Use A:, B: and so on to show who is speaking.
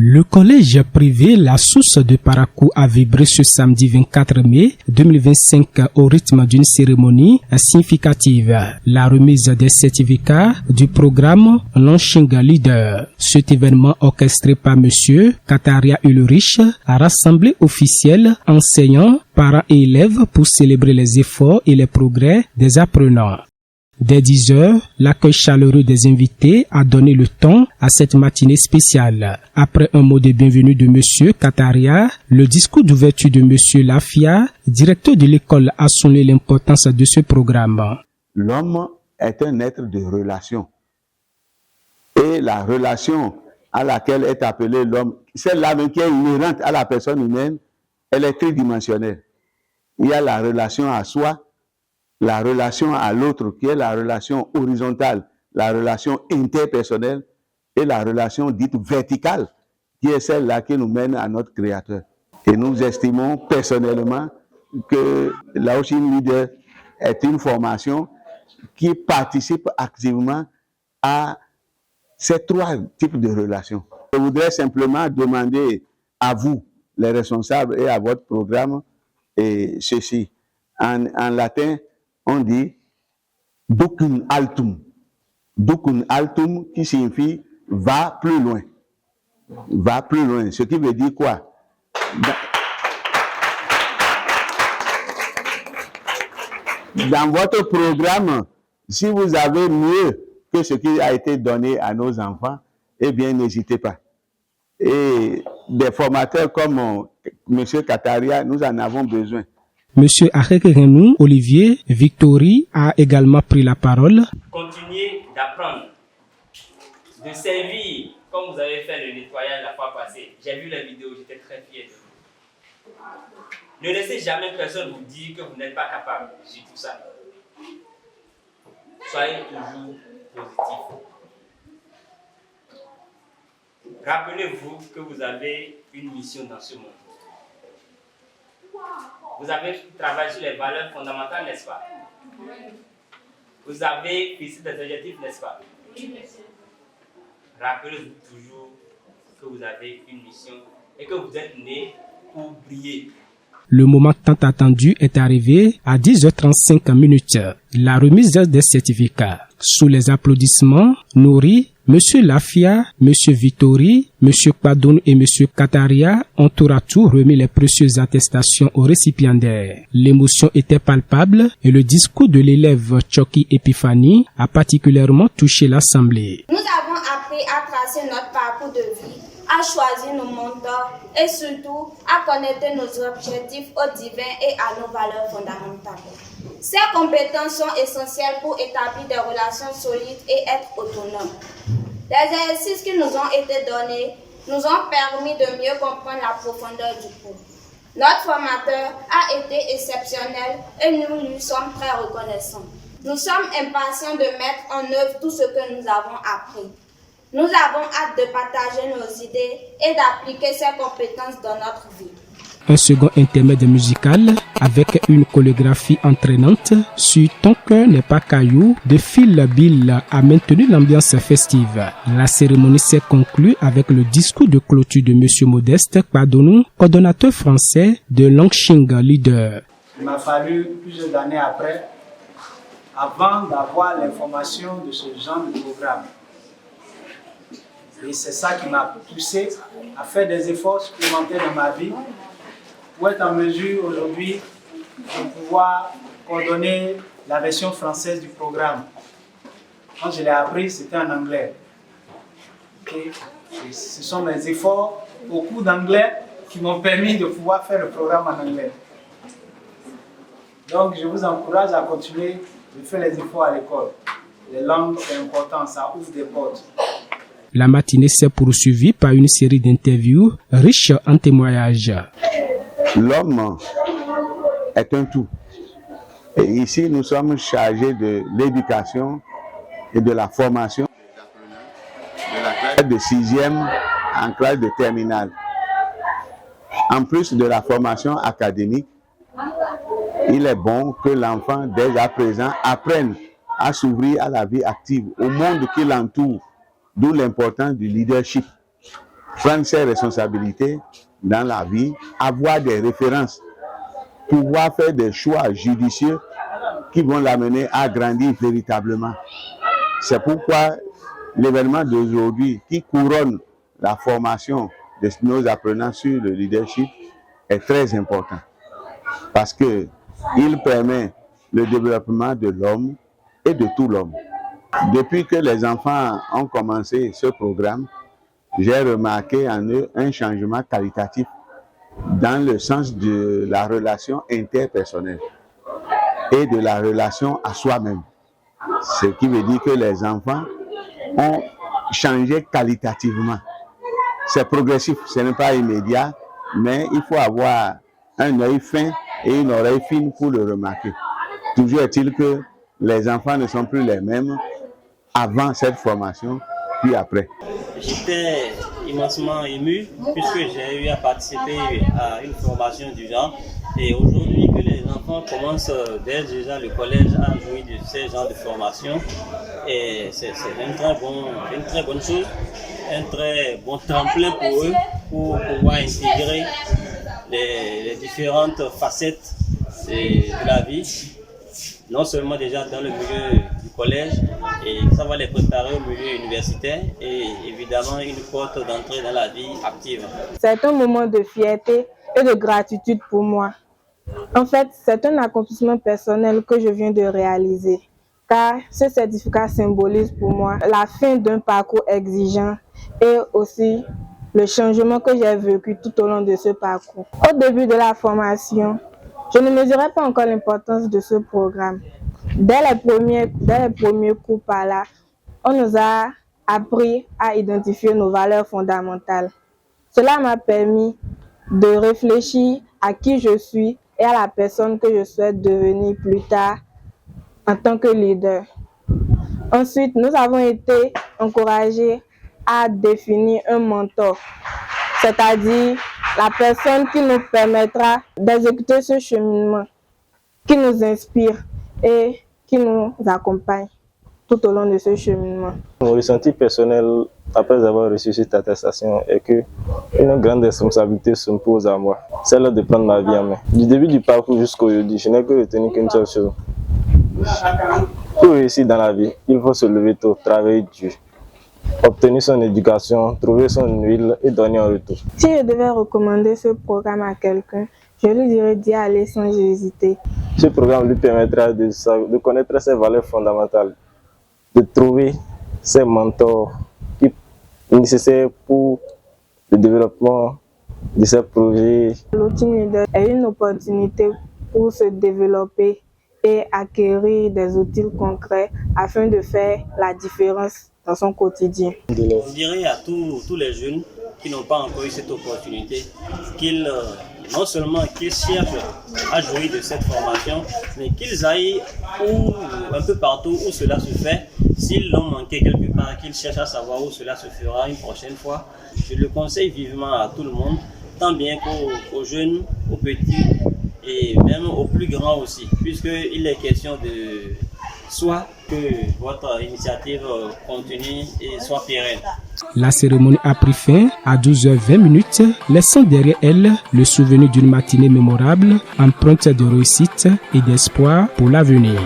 A: Le collège privé La Source de Parakou a vibré ce samedi 24 mai 2025 au rythme d'une cérémonie significative, la remise des certificats du programme Launching Leader. Cet événement orchestré par Monsieur Kataria Ulrich a rassemblé officiels, enseignants, parents et élèves pour célébrer les efforts et les progrès des apprenants. Dès 10 heures, l'accueil chaleureux des invités a donné le ton à cette matinée spéciale. Après un mot de bienvenue de Monsieur Kataria, le discours d'ouverture de Monsieur Lafia, directeur de l'école, a souligné l'importance de ce programme.
B: L'homme est un être de relation. Et la relation à laquelle est appelé l'homme, celle-là même qui est inhérente à la personne humaine, elle est tridimensionnelle. Il y a la relation à soi, la relation à l'autre qui est la relation horizontale, la relation interpersonnelle et la relation dite verticale qui est celle-là qui nous mène à notre Créateur. Et nous estimons personnellement que Launching Leader est une formation qui participe activement à ces trois types de relations. Je voudrais simplement demander à vous, les responsables, et à votre programme, et ceci. En latin, on dit Ducum altum. Ducum altum qui signifie va plus loin. Va plus loin. Ce qui veut dire quoi? Dans votre programme, si vous avez mieux que ce qui a été donné à nos enfants, eh bien, n'hésitez pas. Et des formateurs comme M. Kataria, nous en avons besoin.
A: Monsieur Arekerenou Olivier Victory a également pris la parole.
C: Continuez d'apprendre, de servir comme vous avez fait le nettoyage la fois passée. J'ai vu la vidéo, j'étais très fier de vous. Ne laissez jamais personne vous dire que vous n'êtes pas capable sur tout ça. Soyez toujours positif. Rappelez-vous que vous avez une mission dans ce monde. Vous avez travaillé sur les valeurs fondamentales, n'est-ce pas? Vous avez fixé des objectifs, n'est-ce pas? Rappelez-vous toujours que vous avez une mission et que vous êtes né pour briller.
A: Le moment tant attendu est arrivé à 10h35. La remise des certificats. Sous les applaudissements nourris, Monsieur Lafia, Monsieur Vittori, Monsieur Padoun et Monsieur Kataria ont tour à tour remis les précieuses attestations aux récipiendaires. L'émotion était palpable et le discours de l'élève Choki Epiphanie a particulièrement touché l'assemblée.
D: Nous avons appris à tracer notre parcours de vie, à choisir nos mentors et surtout à connecter nos objectifs au divin et à nos valeurs fondamentales. Ces compétences sont essentielles pour établir des relations solides et être autonomes. Les exercices qui nous ont été donnés nous ont permis de mieux comprendre la profondeur du cours. Notre formateur a été exceptionnel et nous lui sommes très reconnaissants. Nous sommes impatients de mettre en œuvre tout ce que nous avons appris. Nous avons hâte de partager nos idées et d'appliquer ces compétences dans notre vie.
A: Un second intermède musical avec une chorégraphie entraînante sur Ton cœur n'est pas caillou de Phil Bill a maintenu l'ambiance festive. La cérémonie s'est conclue avec le discours de clôture de Monsieur Modeste Padonou, coordonnateur français de Launching Leader.
E: Il m'a fallu plusieurs années après, avant d'avoir l'information de ce genre de programme. Et c'est ça qui m'a poussé à faire des efforts supplémentaires dans ma vie pour être en mesure aujourd'hui de pouvoir coordonner la version française du programme. Quand je l'ai appris, c'était en anglais. Et ce sont mes efforts au cours d'anglais qui m'ont permis de pouvoir faire le programme en anglais. Donc je vous encourage à continuer de faire les efforts à l'école. Les langues, c'est important, ça ouvre des portes.
A: La matinée s'est poursuivie par une série d'interviews riches en témoignages.
B: L'homme est un tout. Et ici, nous sommes chargés de l'éducation et de la formation de la classe de 6e en classe de terminale. En plus de la formation académique, il est bon que l'enfant, dès à présent, apprenne à s'ouvrir à la vie active, au monde qui l'entoure, d'où l'importance du leadership. prendre ses responsabilités dans la vie, avoir des références, pouvoir faire des choix judicieux qui vont l'amener à grandir véritablement. C'est pourquoi l'événement d'aujourd'hui qui couronne la formation de nos apprenants sur le leadership est très important parce qu'il permet le développement de l'homme et de tout l'homme. Depuis que les enfants ont commencé ce programme, j'ai remarqué en eux un changement qualitatif dans le sens de la relation interpersonnelle et de la relation à soi-même. Ce qui veut dire que les enfants ont changé qualitativement. C'est progressif, ce n'est pas immédiat, mais il faut avoir un œil fin et une oreille fine pour le remarquer. Toujours est-il que les enfants ne sont plus les mêmes avant cette formation, puis après.
F: J'étais immensement ému puisque j'ai eu à participer à une formation du genre. Et aujourd'hui que les enfants commencent dès déjà le collège à jouir de ces genres de formation, et c'est une très bonne chose, un très bon tremplin pour eux pour pouvoir intégrer les différentes facettes de la vie, non seulement déjà dans le milieu du collège, et ça va les préparer au milieu universitaire et évidemment une porte d'entrée dans la vie active.
G: C'est un moment de fierté et de gratitude pour moi. En fait, c'est un accomplissement personnel que je viens de réaliser, car ce certificat symbolise pour moi la fin d'un parcours exigeant et aussi le changement que j'ai vécu tout au long de ce parcours. Au début de la formation, je ne mesurais pas encore l'importance de ce programme. Dès les premiers cours par là, on nous a appris à identifier nos valeurs fondamentales. Cela m'a permis de réfléchir à qui je suis et à la personne que je souhaite devenir plus tard en tant que leader. Ensuite, nous avons été encouragés à définir un mentor, c'est-à-dire la personne qui nous permettra d'exécuter ce cheminement, qui nous inspire et qui nous accompagne tout au long de ce cheminement.
H: Mon ressenti personnel après avoir reçu cette attestation est que une grande responsabilité se pose à moi, celle de prendre ma vie en main. Du début du parcours jusqu'à aujourd'hui, je n'ai que retenu qu'une seule chose. Pour réussir dans la vie, il faut se lever tôt, travailler dur, obtenir son éducation, trouver son huile et donner en retour.
G: Si je devais recommander ce programme à quelqu'un, je lui dirais d'y aller sans hésiter.
H: Ce programme lui permettra de connaître ses valeurs fondamentales, de trouver ses mentors qui sont nécessaires pour le développement de ses projets.
G: Le team leader est une opportunité pour se développer et acquérir des outils concrets afin de faire la différence dans son quotidien.
F: Je dirais à tous les jeunes qui n'ont pas encore eu cette opportunité qu'ils non seulement qu'ils cherchent à jouir de cette formation, mais qu'ils aillent un peu partout où cela se fait. S'ils l'ont manqué quelque part, qu'ils cherchent à savoir où cela se fera une prochaine fois. Je le conseille vivement à tout le monde, tant bien qu'aux jeunes, aux petits et même aux plus grands aussi, puisqu'il est question de soit que votre initiative continue et soit pérenne.
A: La cérémonie a pris fin à 12h20, laissant derrière elle le souvenir d'une matinée mémorable, empreinte de réussite et d'espoir pour l'avenir.